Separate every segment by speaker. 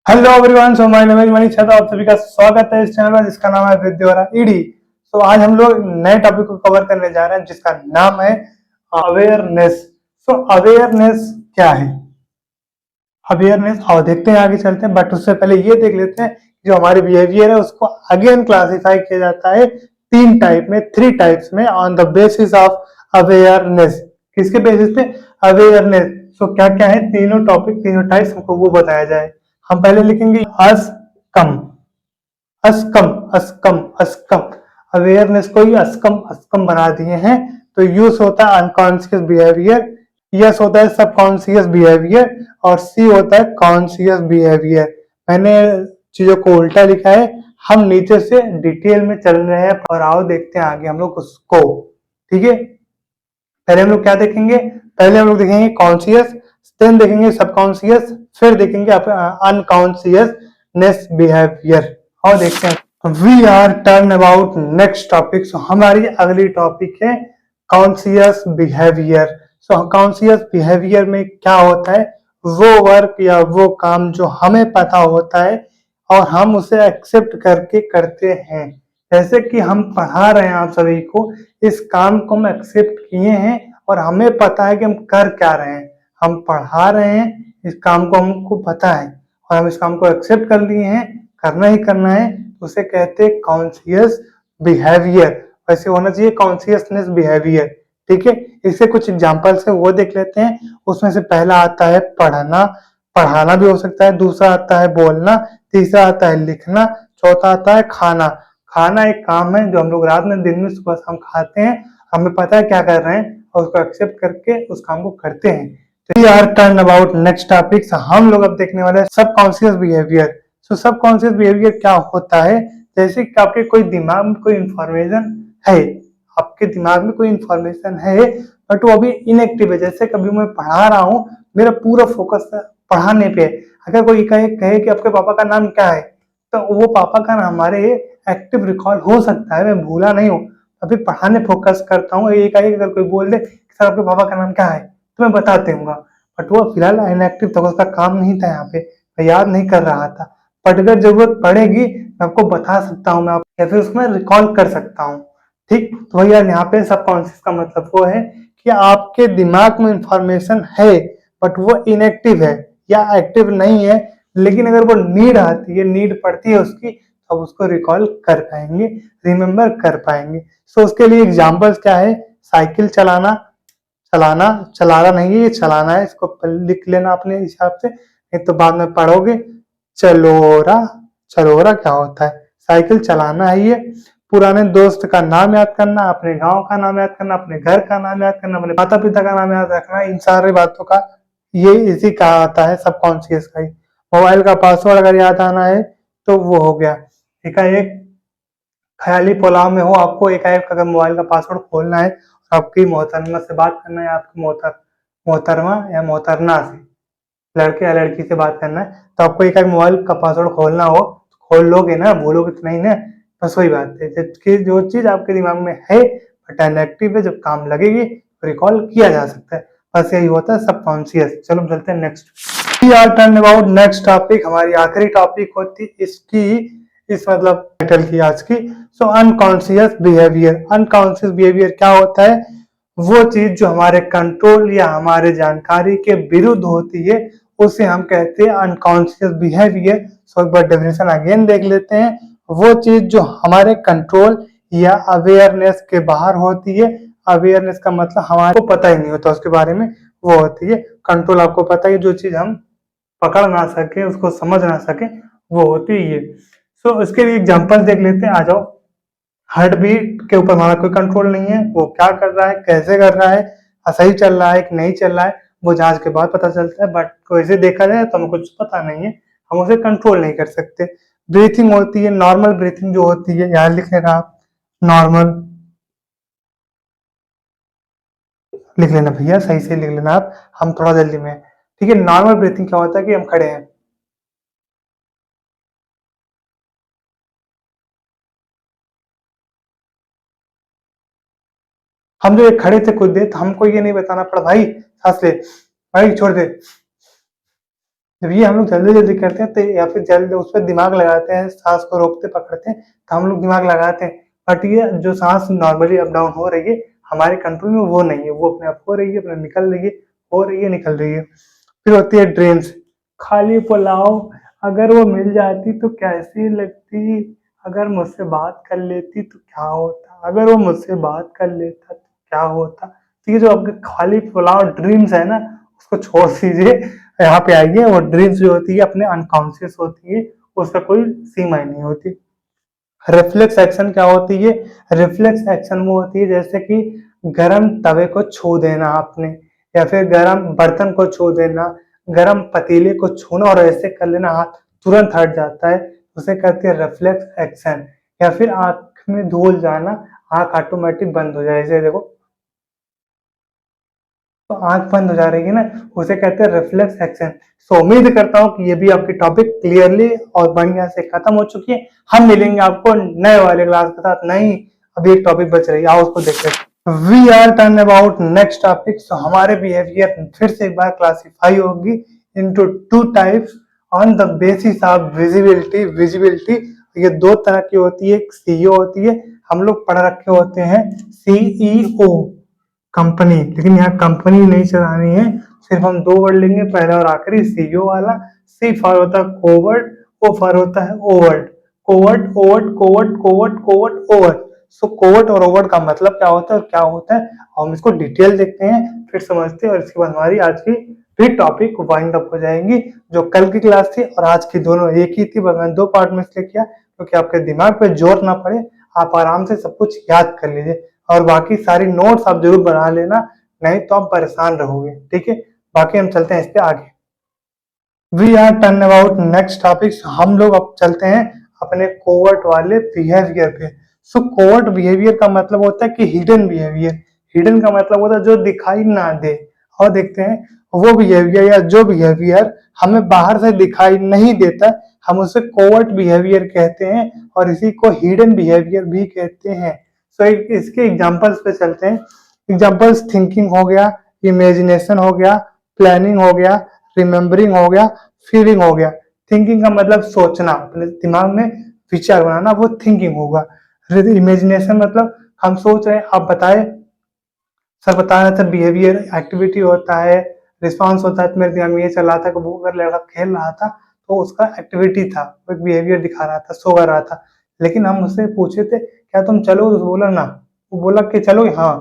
Speaker 1: Hello everyone, so my name is Manish छाता। आप सभी का स्वागत है इस चैनल में जिसका नाम है विद्योरा ईडी। सो आज हम लोग नए टॉपिक को कवर करने जा रहे हैं जिसका नाम है अवेयरनेस। सो अवेयरनेस क्या है? अवेयरनेस आओ देखते हैं, आगे चलते हैं, बट उससे पहले ये देख लेते हैं जो हमारे बिहेवियर है उसको अगेन क्लासिफाई किया जाता है तीन टाइप में, थ्री टाइप्स में, on the basis of awareness. किसके बेसिस पे? अवेयरनेस। सो क्या क्या है तीनों टॉपिक, तीनों टाइप्स हमको वो बताया जाए। हम पहले लिखेंगे अस कम, अस्कम, अस्कम, अस्कम। अवेयरनेस को ही अस्कम अस्कम बना दिए हैं। तो यूज होता है अनकॉन्शियस बिहेवियर, यस होता है सबकॉन्शियस बिहेवियर, और सी होता है कॉन्शियस बिहेवियर। मैंने चीजों को उल्टा लिखा है। हम नीचे से डिटेल में चल रहे हैं और आओ देखते हैं आगे हम लोग उसको। ठीक है, पहले हम लोग क्या देखेंगे? पहले हम लोग देखेंगे कॉन्शियस, देन देखेंगे सबकॉन्शियस, फिर देखेंगे अनकॉन्शियसनेस बिहेवियर। और देखते हैं we are turn about next topic. So हमारी अगली टॉपिक है conscious behaviour. So conscious behaviour में क्या होता है? वो वर्क या वो काम जो हमें पता होता है और हम उसे एक्सेप्ट करके करते हैं। जैसे कि हम पढ़ा रहे हैं आप सभी को, इस काम को हम एक्सेप्ट किए हैं और हमें पता है कि हम कर क्या रहे हैं। हम पढ़ा रहे हैं, इस काम को हमको पता है और हम इस काम को एक्सेप्ट कर लिए हैं, करना ही करना है, तो उसे कहते हैं कॉन्शियस बिहेवियर। वैसे होना चाहिए कॉन्शियसनेस बिहेवियर। ठीक है, इसके कुछ एग्जांपल्स है वो देख लेते हैं। उसमें से पहला आता है पढ़ना, पढ़ाना भी हो सकता है, दूसरा आता है बोलना, तीसरा आता है लिखना, चौथा आता है खाना। खाना एक काम है जो हम लोग रात में, दिन में, सुबह शाम खाते हैं। हमें पता है क्या कर रहे हैं और उसको एक्सेप्ट करके उस काम को करते हैं। We are turn about next topic. हम लोग अब देखने वाले हैं subconscious behaviour. So subconscious behaviour क्या होता है? जैसे कि आपके कोई दिमाग में कोई इंफॉर्मेशन है, आपके दिमाग में कोई इंफॉर्मेशन है बट वो अभी इनएक्टिव है। जैसे कभी मैं पढ़ा रहा हूँ, मेरा पूरा फोकस पढ़ाने पे है। अगर कोई कहे कि आपके पापा का नाम क्या है, तो वो पापा का नाम हमारे एक्टिव रिकॉल हो सकता है, मैं भूला नहीं हूँ, अभी पढ़ाने फोकस करता हूँ। एक अगर कोई बोल दे सर आपके पापा का नाम क्या है, तो मैं बताते हूँ, बट वो फिलहाल इनएक्टिव था, उसका काम नहीं था यहाँ पे, मैं याद नहीं कर रहा था। बट अगर जरूरत पड़ेगी मैं आपको बता सकता हूँ, मैं आप या फिर उसमें रिकॉल कर सकता हूँ। ठीक, तो भैया यहाँ पे सबकॉन्शियस का मतलब वो है कि आपके दिमाग में इंफॉर्मेशन है बट वो इनएक्टिव है या एक्टिव नहीं है, लेकिन अगर वो नीड आती है, नीड पड़ती है उसकी, तो उसको रिकॉल कर पाएंगे, रिमेम्बर कर पाएंगे। सो उसके लिए एग्जाम्पल्स क्या है? साइकिल चलाना, चलाना, चलाना नहीं है, ये चलाना है, इसको लिख लेना अपने हिसाब से, नहीं तो बाद में पढ़ोगे। चलोरा, चलोरा क्या होता है? साइकिल चलाना है। ये पुराने दोस्त का नाम याद करना, अपने गांव का नाम याद करना, अपने घर का नाम याद करना, अपने माता पिता का नाम याद रखना, इन सारी बातों का ये इसी का आता है सबकॉन्शियस का ही। मोबाइल का पासवर्ड अगर याद आना है तो वो हो गया। एकाएक ख्याली पुलाव में हो, आपको एकाएक अगर मोबाइल का पासवर्ड खोलना है और आपकी मोहतरमा से बात करना है, आपकी मोहतरमा या मोहतरना से, लड़के या लड़की से बात करना है, तो आपको एक मोबाइल का पासवर्ड खोलना हो तो खोल लोगे ना, भूलोगे तो नहीं ना। बस वही बात है, जबकि जो चीज आपके दिमाग में है बट इनएक्टिव है, जब काम लगेगी रिकॉल किया जा सकता है। बस यही होता है सबकॉन्शियस। चलो चलते हैं next. We are turn about next topic, हमारी आखिरी टॉपिक होती इसकी, इस मतलब टाइटल की आज की। So unconscious behaviour. Unconscious behaviour क्या होता है? वो चीज जो हमारे कंट्रोल या हमारे जानकारी के विरुद्ध होती है उसे हम कहते हैं अनकॉन्शियस बिहेवियर। सो एक बार डेफिनेशन अगेन देख लेते हैं। वो चीज जो हमारे कंट्रोल या अवेयरनेस के बाहर होती है, अवेयरनेस का मतलब हमारे को पता ही नहीं होता उसके बारे में, वो होती है कंट्रोल। आपको पता है जो चीज हम पकड़ ना सके, उसको समझ ना सके, वो होती है। सो इसके लिए एग्जांपल देख लेते हैं, आ जाओ। हार्ट बीट के ऊपर हमारा कोई कंट्रोल नहीं है, वो क्या कर रहा है, कैसे कर रहा है, सही चल रहा है कि नहीं चल रहा है, वो जांच के बाद पता चलता है। बट वैसे देखा जाए तो हमें कुछ पता नहीं है, हम उसे कंट्रोल नहीं कर सकते। ब्रीथिंग होती है, नॉर्मल ब्रीथिंग जो होती है, यहाँ लिख लेना आप, नॉर्मल लिख लेना भैया, सही से लिख लेना आप, हम थोड़ा जल्दी में हैं। ठीक है, नॉर्मल ब्रीथिंग क्या होता है कि हम खड़े हैं, हम जो ये खड़े थे कुछ देर, तो हमको ये नहीं बताना पड़ा भाई सांस ले, भाई छोड़ दे, जब ये हम लोग जल्दी जल्दी करते हैं तो या फिर जल्द उस पर दिमाग लगाते हैं, सांस को रोकते पकड़ते हैं, तो हम लोग दिमाग लगाते हैं। बट ये जो सांस नॉर्मली अप डाउन हो रही है हमारे कंट्रोल में, वो नहीं है, वो अपने आप हो रही है, अपने निकल रही है, हो रही है, निकल रही है। फिर होती है ड्रीम्स। खाली पुलाव अगर वो मिल जाती तो कैसी लगती, अगर मुझसे बात कर लेती तो क्या होता, अगर वो मुझसे बात कर लेता तो क्या होता। तो ये जो आपके खाली पुलाव ड्रीम्स है ना, उसको छोड़ दीजिए, यहाँ पे आइए। वो ड्रीम्स जो होती है अपने अनकॉन्शियस होती है, उसका कोई सीमा ही नहीं होती। रिफ्लेक्स एक्शन क्या होती है? रिफ्लेक्स एक्शन वो होती है जैसे कि गरम तवे को छू देना आपने, या फिर गरम बर्तन को छू देना, गरम पतीले को छूना और ऐसे कर लेना, हाथ तुरंत हट जाता है, उसे कहते हैं रिफ्लेक्स एक्शन। या फिर आंख में धूल जाना, आंख ऑटोमेटिक बंद हो जाए, जैसे देखो तो आंख बंद हो जा रही है ना, उसे कहते हैं रिफ्लेक्स एक्शन। सो उम्मीद करता हूँ कि ये भी आपकी टॉपिक क्लियरली और बढ़िया से खत्म हो चुकी है। हम मिलेंगे आपको नए वाले क्लास के साथ। नहीं, अभी एक टॉपिक बच रही है, आओ उसको देखते हैं। We are turn about next topic. So हमारे बिहेवियर फिर से एक बार क्लासिफाई होगी into two types on the basis of visibility. Visibility ये दो तरह की होती है, एक सीईओ होती है, हम लोग पढ़ रखे होते हैं सीईओ कंपनी, लेकिन यहाँ कंपनी नहीं चलानी है, सिर्फ हम दो वर्ड लेंगे, पहला और आखिरी सीईओ वाला। सी फॉर होता है कोवर्ट, ओ फॉर होता है overt. Covert overt covert covert covert overt. So covert और ओवर्ट का मतलब क्या होता है और क्या होता है, हम इसको डिटेल देखते हैं, फिर समझते हैं, और इसके बाद हमारी आज की फिर टॉपिक वाइंड अप हो जाएंगी। जो कल की क्लास थी और आज की दोनों एक ही थी, बस मैंने दो पार्ट में इसलिए किया क्योंकि आपके दिमाग पे जोर ना पड़े, आप आराम से सब कुछ याद कर लीजिए, और बाकी सारी नोट्स आप जरूर बना लेना, नहीं तो आप परेशान रहोगे। ठीक है, बाकी हम चलते हैं इस पे आगे। We are turn about next topics. हम लोग अब चलते हैं अपने कोवर्ट वाले बिहेवियर पे। सो कोवर्ट बिहेवियर का मतलब होता है कि हिडन बिहेवियर। हिडन का मतलब होता है जो दिखाई ना दे। और देखते हैं वो बिहेवियर या जो बिहेवियर हमें बाहर से दिखाई नहीं देता, हम उसे कोवर्ट बिहेवियर कहते हैं, और इसी को हिडन बिहेवियर भी कहते हैं। सो इसके एग्जांपल्स पे चलते हैं। एग्जांपल्स थिंकिंग हो गया, इमेजिनेशन हो गया, प्लानिंग हो गया, रिमेम्बरिंग हो गया, फीलिंग हो गया। थिंकिंग का मतलब सोचना, अपने दिमाग में विचार बनाना, वो थिंकिंग होगा। इमेजिनेशन मतलब हम सोच रहे हैं, आप बताए, सर बता रहे थे बिहेवियर एक्टिविटी होता है, रिस्पॉन्स होता है, तो मेरे दिमाग में ये चल रहा था कि वो अगर लड़का खेल रहा था तो उसका एक्टिविटी था, वो एक बिहेवियर दिखा रहा था, सो कर रहा था। लेकिन हम उससे पूछे थे क्या तुम चलो, तो बोला ना, वो बोला कि चलोगे, हाँ।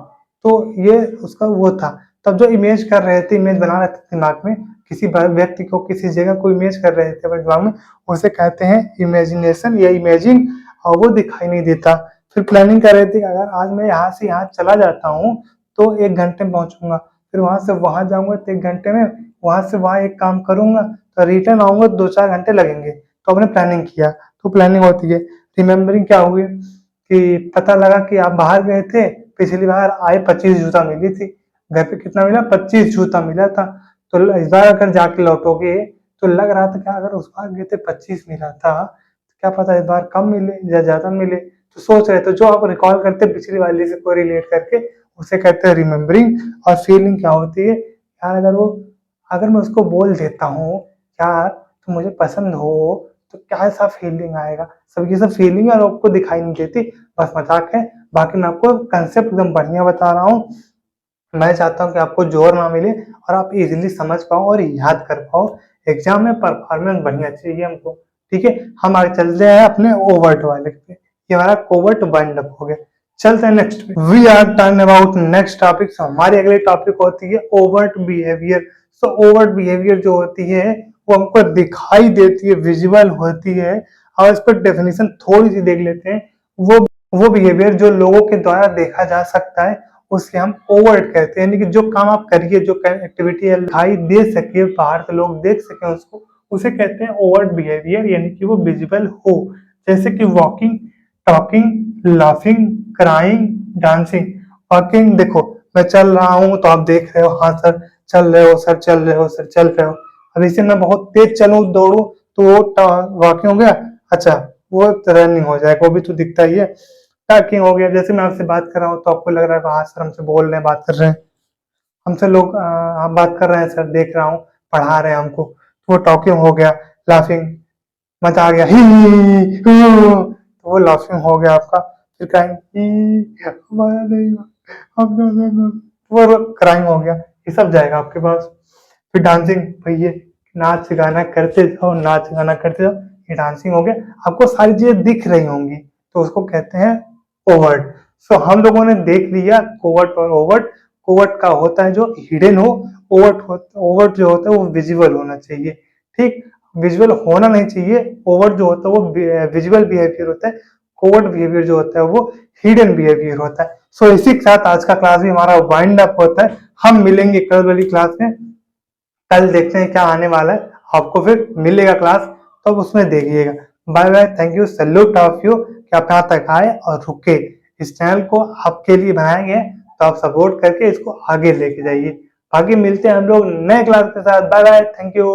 Speaker 1: तो ये उसका वो था। तब जो इमेज कर रहे थे, इमेज बना रहे थे दिमाग में, किसी व्यक्ति को किसी जगह को इमेज कर रहे थे अपने दिमाग में, उसे कहते हैं इमेजिनेशन या इमेजिंग, और वो दिखाई नहीं देता। फिर प्लानिंग कर रहे थे कि अगर आज मैं यहाँ से यहाँ चला जाता हूँ तो 1 घंटे में पहुंचूंगा, फिर वहां से वहां जाऊंगा तो 1 घंटे में, वहां से वहां एक काम करूंगा तो रिटर्न आऊंगा तो 2-4 घंटे लगेंगे, तो आपने प्लानिंग किया, तो प्लानिंग होती है। रिमेम्बरिंग क्या हुई कि पता लगा कि आप बाहर गए थे, पिछली बार आए 25 जूता मिली थी, घर पे कितना मिला, 25 जूता मिला था, तो इस बार अगर जाके लौटोगे तो लग रहा था कि अगर उस बार गए थे 25 मिला था, तो क्या पता इस बार कम मिले या ज्यादा मिले, तो सोच रहे थे, जो आप रिकॉल करते पिछली वाली से को रिलेट करके, उसे कहते हैं रिमेम्बरिंग। और फीलिंग क्या होती है, यार अगर मैं उसको बोल देता हूँ यार तुम मुझे पसंद हो, तो क्या ऐसा फीलिंग आएगा, सब ये सब फीलिंग है और आपको दिखाई नहीं देती, बस मजाक है। बाकी मैं आपको कंसेप्ट एकदम बढ़िया बता रहा हूँ, मैं चाहता हूँ कि आपको जोर ना मिले और आप इजीली समझ पाओ और याद कर पाओ, एग्जाम में परफॉर्मेंस बढ़िया चाहिए हमको। ठीक है, हम आगे चलते हैं अपने ओवर्ट वाले पे, ये हमारा कोवर्ट वाइंड अप हो गया। चलते हैं नेक्स्ट पे। We are turn about next topic. हमारी अगली टॉपिक होती है overt behaviour. So overt behaviour जो होती है वो हमको दिखाई देती है, विजुअल होती है, और इस पर डेफिनेशन थोड़ी सी देख लेते हैं। वो बिहेवियर जो लोगों के द्वारा देखा जा सकता है उसे हम ओवर्ट कहते हैं, यानी कि जो काम आप करिए, जो एक्टिविटी दिखाई दे सके, बाहर के लोग देख सके उसको, उसे कहते हैं ओवर्ट बिहेवियर, यानी कि वो विजिबल हो। जैसे कि walking, talking, laughing, crying, dancing. Walking देखो, मैं चल रहा हूँ तो आप देख रहे हो, हाँ सर चल रहे हो, सर चल रहे हो, सर चल रहे हो। अब इसे मैं बहुत तेज चलूँ, दौड़ू, तो वो वॉकिंग हो गया। अच्छा, वो रनिंग हो जाएगा, वो भी तो दिखता ही है। टॉकिंग हो गया, जैसे मैं आपसे बात कर रहा हूँ तो आपको लग रहा है हाँ सर हमसे बोल रहे हैं, बात कर रहे हैं, हमसे लोग हम बात कर रहे हैं सर, देख रहा हूँ, पढ़ा रहे हैं हमको, वो टॉकिंग हो गया, लाफिंग, मजा आ गया, ही तो वो लाफिंग हो गया आपका। फिर क्राइम, हमारा नहीं हुआ, वो क्राइम हो गया, ये सब जाएगा आपके पास। फिर डांसिंग, भैया नाच गाना करते जाओ, नाच गाना करते जाओ, ये डांसिंग हो गया। आपको सारी चीजें दिख रही होंगी तो उसको कहते हैं ओवर्ट। सो हम लोगों ने देख लिया कोवर्ट और ओवर्ट। कोवर्ट का होता है जो हिडन हो, ओवर्ट जो होता है वो विजिबल होना चाहिए, ठीक, विजुअल होना नहीं चाहिए। ओवर्ट जो होता है वो विजुअल बिहेवियर होता है, कोवर्ट बिहेवियर जो होता है वो हिडन बिहेवियर होता है। सो इसी के साथ आज का क्लास भी हमारा वाइंड अप होता है। हम मिलेंगे कल वाली क्लास में, कल देखते हैं क्या आने वाला है, आपको फिर मिलेगा क्लास तो अब उसमें देखिएगा। Bye bye, thank you, salute of you कि आप यहाँ तक आए और रुके। इस चैनल को आपके लिए बनाया गया है तो आप सपोर्ट करके इसको आगे लेके जाइए। बाकी मिलते हैं हम लोग नए क्लास के साथ। Bye bye, thank you.